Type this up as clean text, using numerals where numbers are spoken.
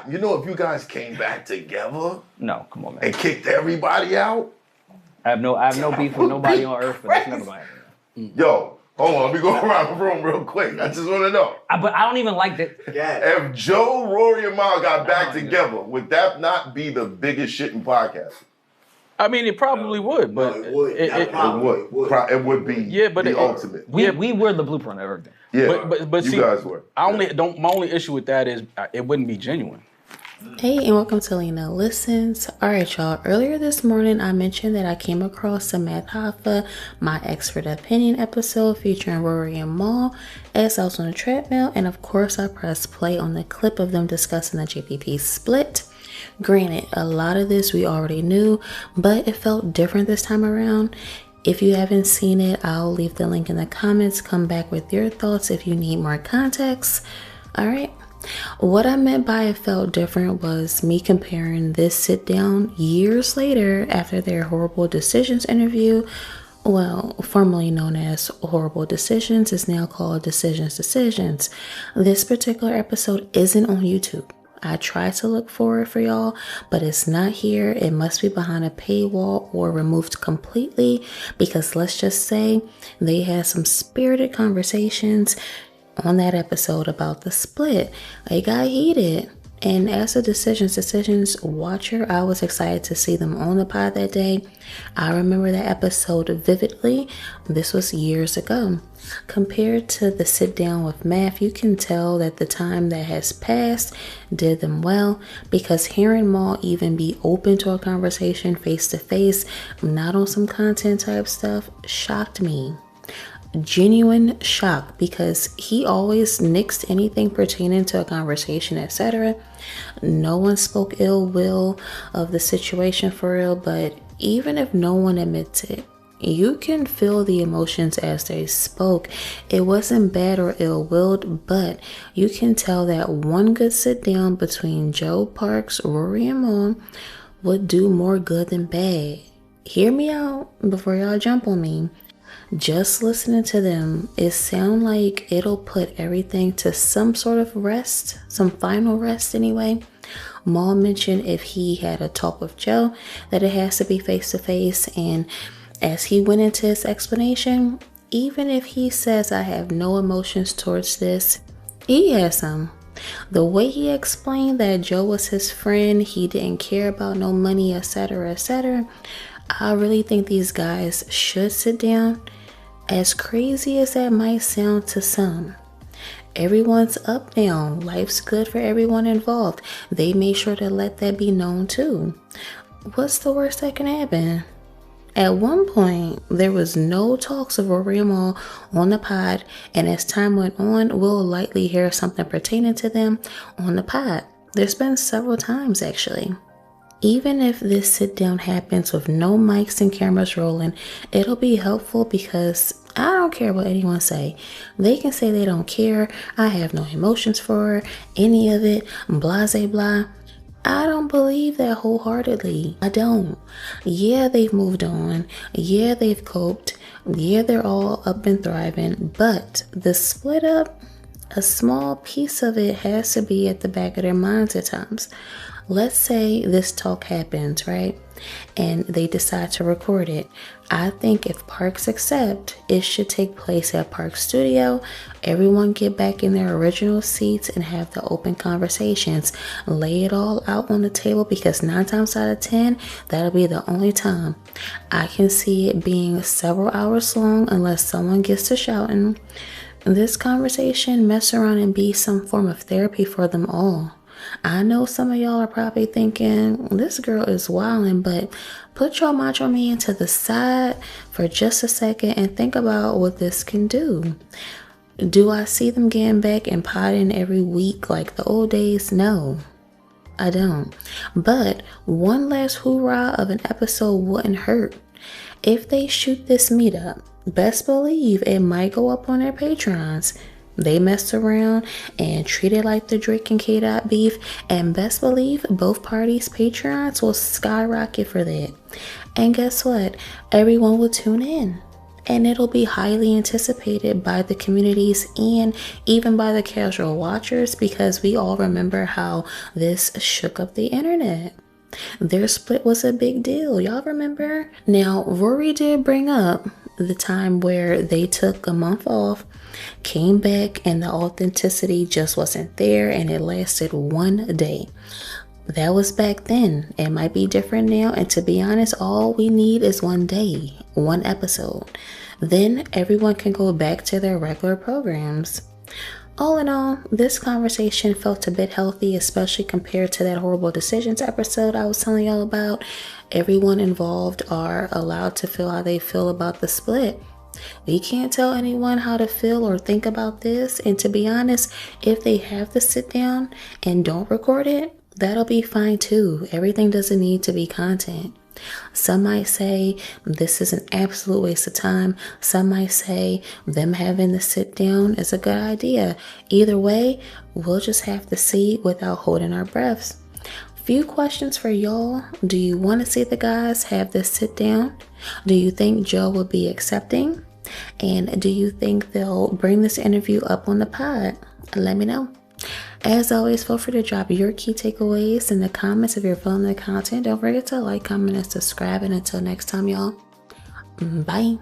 You know, if you guys came back together, no, come on, man, and kicked everybody out, I have no beef with nobody on earth, but that's never gonna happen. Yo, hold on, let me go around the room real quick. I just want to know. But I don't even like that. If Joe, Rory, and Mal got back together, would that not be the biggest shit in podcasting? I mean, it probably would, but it would. It would be the ultimate. We were the blueprint of everything. Yeah, but you see, guys were. My only issue with that is it wouldn't be genuine. Hey, and welcome to Lena Listens. Alright, y'all. Earlier this morning, I mentioned that I came across the Math Hoffa, My Expert Opinion episode featuring Rory and Mal as I was on the treadmill, and of course, I pressed play on the clip of them discussing the JBP split. Granted, a lot of this we already knew, but it felt different this time around. If you haven't seen it, I'll leave the link in the comments. Come back with your thoughts if you need more context. Alright. What I meant by it felt different was me comparing this sit down years later after their Horrible Decisions interview. Well, formerly known as Horrible Decisions, is now called Decisions. This particular episode isn't on YouTube. I tried to look for it for y'all, but it's not here. It must be behind a paywall or removed completely, because let's just say they had some spirited conversations on that episode about the split. They got heated. And as a Decisions watcher, I was excited to see them on the pod that day. I remember that episode vividly. This was years ago. Compared to the sit down with Math, you can tell that the time that has passed did them well, because hearing Mal even be open to a conversation face to face, not on some content type stuff, shocked me. Genuine shock, because he always nixed anything pertaining to a conversation, etc. No one spoke ill will of the situation for real, but even if no one admits it, you can feel the emotions as they spoke. It wasn't bad or ill-willed, but you can tell that one good sit down between Joe, Parks, Rory, and Mal would do more good than bad. Hear me out before y'all jump on me. Just listening to them, it sounds like it'll put everything to some sort of rest, some final rest anyway. Mal mentioned if he had a talk with Joe that it has to be face to face, and as he went into his explanation, even if he says I have no emotions towards this, he has some. The way he explained that Joe was his friend, he didn't care about no money, etc., etc., I really think these guys should sit down. As crazy as that might sound to some, everyone's up now. Life's good for everyone involved. They made sure to let that be known too. What's the worst that can happen? At one point, there was no talks of Rory Mal on the pod, and as time went on, we'll likely hear something pertaining to them on the pod. There's been several times actually. Even if this sit down happens with no mics and cameras rolling, it'll be helpful, because I don't care what anyone say. They can say they don't care. I have no emotions for any of it. Blase blah. I don't believe that wholeheartedly. I don't. Yeah, they've moved on. Yeah, they've coped. Yeah, they're all up and thriving. But the split up, a small piece of it has to be at the back of their minds at times. Let's say this talk happens, right? And they decide to record it. I think if Parks accept, it should take place at Parks Studio. Everyone get back in their original seats and have the open conversations. Lay it all out on the table, because 9 times out of 10, that'll be the only time. I can see it being several hours long unless someone gets to shouting. This conversation mess around and be some form of therapy for them all. I know some of y'all are probably thinking, this girl is wildin', but put your macho man to the side for just a second and think about what this can do. Do I see them getting back and potting every week like the old days? No, I don't. But one last hoorah of an episode wouldn't hurt. If they shoot this meetup, best believe it might go up on their Patrons. They messed around and treated like the Drake and K-Dot beef, and best believe both parties' Patreons will skyrocket for that. And guess what? Everyone will tune in. and it'll be highly anticipated by the communities and even by the casual watchers, because we all remember how this shook up the internet. Their split was a big deal, y'all remember? Now, Rory did bring up the time where they took a month off, came back, and the authenticity just wasn't there, and it lasted one day. That was back then. It might be different now, and to be honest, all we need is one day, one episode. Then everyone can go back to their regular programs. All in all, this conversation felt a bit healthy, especially compared to that horrible decisions episode I was telling y'all about. Everyone involved are allowed to feel how they feel about the split. We can't tell anyone how to feel or think about this, and to be honest, if they have to sit down and don't record it, that'll be fine too. Everything doesn't need to be content. Some might say this is an absolute waste of time. Some might say them having to sit down is a good idea. Either way, we'll just have to see without holding our breaths. Few questions for y'all. Do you want to see the guys have this sit down? Do you think Joe will be accepting? And do you think they'll bring this interview up on the pod? Let me know. As always, feel free to drop your key takeaways in the comments if you're feeling the content. Don't forget to like, comment, and subscribe. And until next time, y'all, bye.